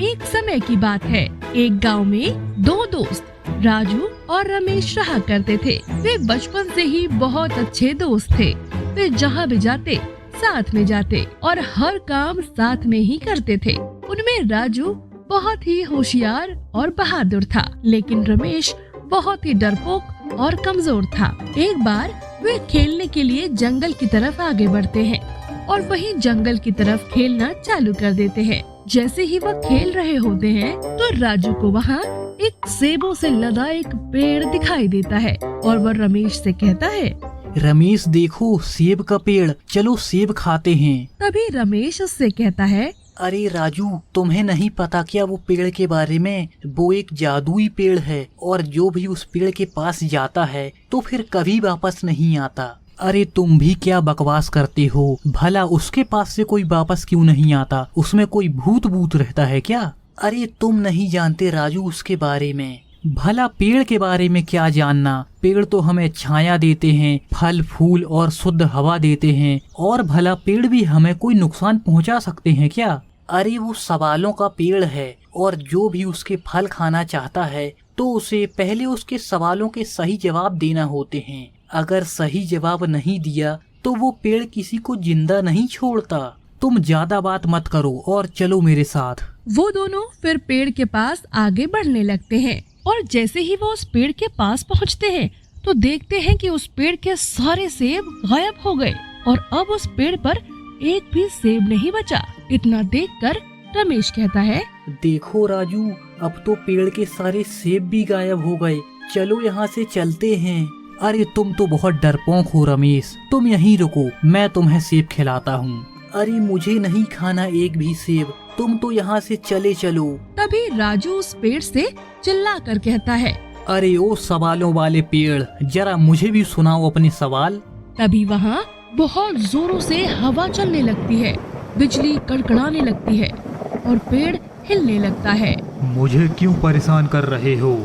एक समय की बात है। एक गांव में दो दोस्त राजू और रमेश रहा करते थे। वे बचपन से ही बहुत अच्छे दोस्त थे। वे जहाँ भी जाते साथ में जाते और हर काम साथ में ही करते थे। उनमें राजू बहुत ही होशियार और बहादुर था, लेकिन रमेश बहुत ही डरपोक और कमजोर था। एक बार वे खेलने के लिए जंगल की तरफ आगे बढ़ते हैं और वहीं जंगल की तरफ खेलना चालू कर देते हैं। जैसे ही वह खेल रहे होते हैं तो राजू को वहाँ एक सेबों से लदा एक पेड़ दिखाई देता है और वह रमेश से कहता है, रमेश देखो सेब का पेड़, चलो सेब खाते हैं। तभी रमेश उससे कहता है, अरे राजू, तुम्हें नहीं पता क्या वो पेड़ के बारे में? वो एक जादुई पेड़ है और जो भी उस पेड़ के पास जाता है तो फिर कभी वापस नहीं आता। अरे तुम भी क्या बकवास करते हो? भला उसके पास से कोई वापस क्यों नहीं आता? उसमें कोई भूत भूत रहता है क्या? अरे तुम नहीं जानते राजू उसके बारे में। भला पेड़ के बारे में क्या जानना? पेड़ तो हमें छाया देते हैं, फल फूल और शुद्ध हवा देते हैं। और भला पेड़ भी हमें कोई नुकसान पहुंचा सकते हैं क्या? अरे वो सवालों का पेड़ है और जो भी उसके फल खाना चाहता है तो उसे पहले उसके सवालों के सही जवाब देना होते हैं। अगर सही जवाब नहीं दिया तो वो पेड़ किसी को जिंदा नहीं छोड़ता। तुम ज्यादा बात मत करो और चलो मेरे साथ। वो दोनों फिर पेड़ के पास आगे बढ़ने लगते हैं और जैसे ही वो उस पेड़ के पास पहुंचते हैं तो देखते हैं कि उस पेड़ के सारे सेब गायब हो गए और अब उस पेड़ पर एक भी सेब नहीं बचा। इतना देखकर रमेश कहता है, देखो राजू, अब तो पेड़ के सारे सेब भी गायब हो गए। चलो यहाँ से चलते हैं। अरे तुम तो बहुत डरपोक हो रमेश, तुम यहीं रुको, मैं तुम्हें सेब खिलाता हूँ। अरे मुझे नहीं खाना एक भी सेब, तुम तो यहाँ से चले चलो। तभी राजू उस पेड़ से चिल्ला कर कहता है, अरे ओ सवालों वाले पेड़, जरा मुझे भी सुनाओ अपने सवाल। तभी वहाँ बहुत जोरों से हवा चलने लगती है, बिजली कड़कड़ाने लगती है और पेड़ हिलने लगता है। मुझे क्यों परेशान कर रहे हो?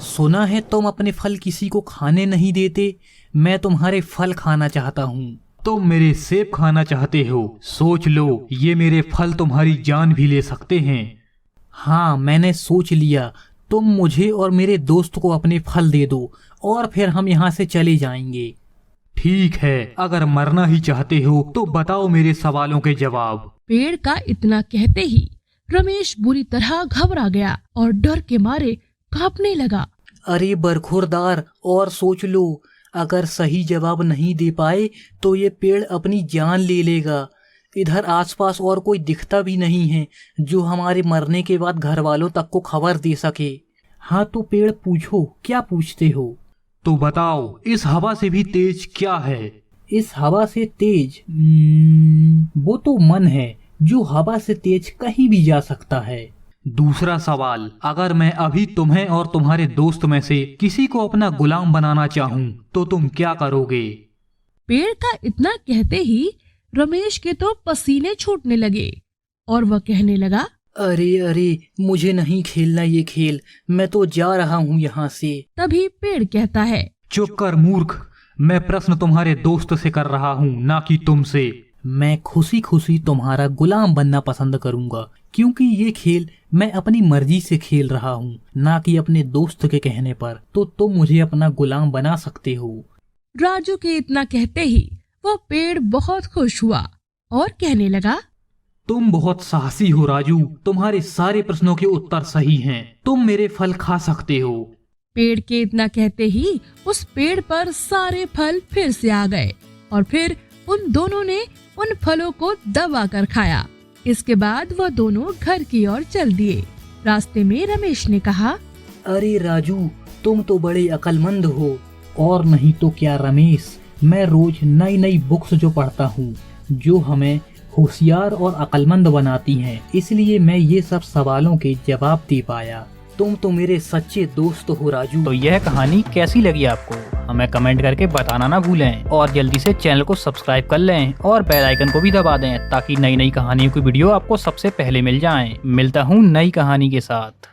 सुना है तुम अपने फल किसी को खाने नहीं देते। मैं तुम्हारे फल खाना चाहता हूँ। तुम मेरे सेब खाना चाहते हो? सोच लो, ये मेरे फल तुम्हारी जान भी ले सकते हैं। हाँ, मैंने सोच लिया। तुम मुझे और मेरे दोस्त को अपने फल दे दो और फिर हम यहाँ से चले जाएंगे। ठीक है, अगर मरना ही चाहते हो तो बताओ मेरे सवालों के जवाब। पेड़ का इतना कहते ही रमेश बुरी तरह घबरा गया और डर के मारे कांपने लगा। अरे बरखुरदार, और सोच लो, अगर सही जवाब नहीं दे पाए तो ये पेड़ अपनी जान ले लेगा। इधर आसपास और कोई दिखता भी नहीं है जो हमारे मरने के बाद घर वालों तक को खबर दे सके। हाँ तो पेड़ पूछो, क्या पूछते हो? तो बताओ, इस हवा से भी तेज क्या है? इस हवा से तेज वो तो मन है जो हवा से तेज कहीं भी जा सकता है। दूसरा सवाल, अगर मैं अभी तुम्हें और तुम्हारे दोस्त में से किसी को अपना गुलाम बनाना चाहूँ तो तुम क्या करोगे? पेड़ का इतना कहते ही रमेश के तो पसीने छूटने लगे और वह कहने लगा, अरे अरे, मुझे नहीं खेलना ये खेल, मैं तो जा रहा हूँ यहाँ से। तभी पेड़ कहता है, चुप कर मूर्ख, मैं प्रश्न तुम्हारे दोस्त से कर रहा हूँ, ना कि तुमसे। मैं खुशी खुशी तुम्हारा गुलाम बनना पसंद करूँगा, क्योंकि ये खेल मैं अपनी मर्जी से खेल रहा हूँ, ना कि अपने दोस्त के कहने पर। तो तुम मुझे अपना गुलाम बना सकते हो। राजू के इतना कहते ही वो पेड़ बहुत खुश हुआ और कहने लगा, तुम बहुत साहसी हो राजू, तुम्हारे सारे प्रश्नों के उत्तर सही हैं, तुम मेरे फल खा सकते हो। पेड़ के इतना कहते ही उस पेड़ पर सारे फल फिर से आ गए और फिर उन दोनों ने उन फलों को दबा कर खाया। इसके बाद वह दोनों घर की ओर चल दिए। रास्ते में रमेश ने कहा, अरे राजू, तुम तो बड़े अक्लमंद हो। और नहीं तो क्या रमेश, मैं रोज नई नई बुक्स जो पढ़ता हूँ जो हमें होशियार और अक्लमंद बनाती हैं, इसलिए मैं ये सब सवालों के जवाब दे पाया। तुम तो मेरे सच्चे दोस्त हो राजू। तो यह कहानी कैसी लगी आपको हमें कमेंट करके बताना ना भूलें और जल्दी से चैनल को सब्सक्राइब कर लें और बेल आइकन को भी दबा दें ताकि नई नई कहानियों की वीडियो आपको सबसे पहले मिल जाएं। मिलता हूँ नई कहानी के साथ।